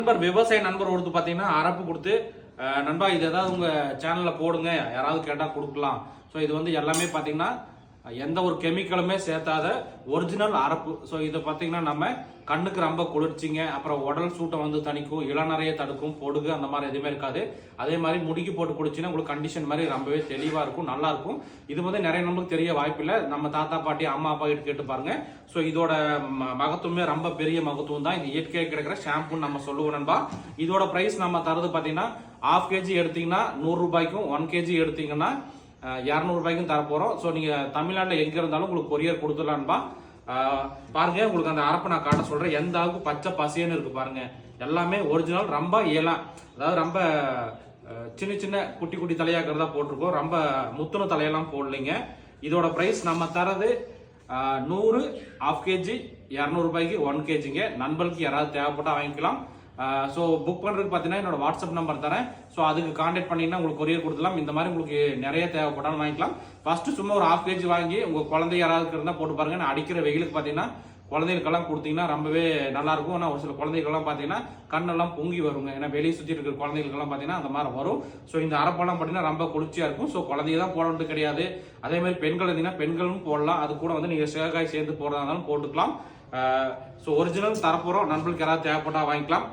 நண்பர் விவசாய நண்பர் ஒருத்தர் பார்த்தீங்கன்னா அரப்பு கொடுத்து நண்பா இது ஏதாவது உங்க சேனல்ல போடுங்க யாராவது கேட்டா கொடுக்கலாம். ஸோ இது வந்து எல்லாமே பார்த்தீங்கன்னா எந்த ஒரு கெமிக்கலுமே சேர்த்தாத ஒரிஜினல் அரப்பு. ஸோ இதை பார்த்தீங்கன்னா நம்ம கண்ணுக்கு ரொம்ப குளிர்ச்சிங்க, அப்புறம் உடல் சூட்டை வந்து தணிக்கும், இளநறைய தடுக்கும், பொடுகு அந்த மாதிரி எதுவுமே இருக்காது. அதே மாதிரி முடிக்கு போட்டு குடிச்சின்னா உங்களுக்கு கண்டிஷன் மாதிரி ரொம்பவே தெளிவாக இருக்கும், நல்லா இருக்கும். இது வந்து நிறைய நம்மளுக்கு தெரிய வாய்ப்பில்லை. நம்ம தாத்தா பாட்டி அம்மா அப்பா கிட்ட கேட்டு பாருங்க. ஸோ இதோட மகத்துவமே ரொம்ப பெரிய மகத்துவம் தான். இது இயற்கையாக கிடைக்கிற ஷாம்புன்னு நம்ம சொல்லுவோம் நண்பா. இதோட பிரைஸ் நம்ம தரது பார்த்தீங்கன்னா 1/2 kg எடுத்தீங்கன்னா 100 ரூபாய்க்கும், 1 kg எடுத்தீங்கன்னா 200 ரூபாய்க்கும் தர போறோம். ஸோ நீங்க தமிழ்நாட்டில் எங்க இருந்தாலும் உங்களுக்கு கொரியர் கொடுத்துடலான்பா. பாருங்க உங்களுக்கு அந்த அரப்பை நான் காட்ட சொல்றேன். எந்த அளவுக்கு பச்சை பசியன்னு இருக்கு பாருங்க. எல்லாமே ஒரிஜினல், ரொம்ப ஏலாம், அதாவது ரொம்ப சின்ன சின்ன குட்டி குட்டி தலையாக்கிறதா போட்டிருக்கோம். ரொம்ப முத்துன தலையெல்லாம் போடலைங்க. இதோட பிரைஸ் நம்ம தரது 100 1/2 kg 200 ரூபாய்க்கு 1 kgங்க. நண்பர்களுக்கு யாராவது தேவைப்பட்டா வாங்கிக்கலாம். ஸோ புக் பண்ணுறதுக்கு பார்த்தீங்கன்னா என்னோட வாட்ஸ்அப் நம்பர் தரேன். ஸோ அதுக்கு கான்டாக்ட் பண்ணிங்கன்னா உங்களுக்கு கொரியர் கொடுத்துலாம். இந்த மாதிரி உங்களுக்கு நிறைய தேவைப்பட்டாலும் வாங்கிக்கலாம். ஃபர்ஸ்ட் சும்மா ஒரு 1/2 kg வாங்கி உங்கள் குழந்தை யாராவது இருந்தால் போட்டு பாருங்க. நான் அடிக்கிற வெயிலுக்கு பார்த்தீங்கன்னா குழந்தைகளுக்கெல்லாம் கொடுத்தீங்கன்னா ரொம்பவே நல்லா இருக்கும். ஆனால் ஒரு சில குழந்தைகள்லாம் பார்த்தீங்கன்னா கண்ணெல்லாம் பொங்கி வருங்க. ஏன்னா வெளியே சுற்றி இருக்கிற குழந்தைகளுக்கெல்லாம் பார்த்தீங்கன்னா அந்த மாதிரி வரும். ஸோ இந்த அரப்பெல்லாம் பார்த்தீங்கன்னா ரொம்ப குளிர்ச்சியாக இருக்கும். ஸோ குழந்தைய தான் போடணும் கிடையாது. அதே மாதிரி பெண்கள் இருந்தீங்கன்னா பெண்களும் போடலாம். அது கூட வந்து நீங்கள் சேகாய் சேர்ந்து போடுறதா இருந்தாலும் போட்டுக்கலாம். ஸோ ஒரிஜினல் தரப்போகிறோம். நண்பர்களுக்கு யாராவது தேவைப்பட்டா வாங்கிக்கலாம்.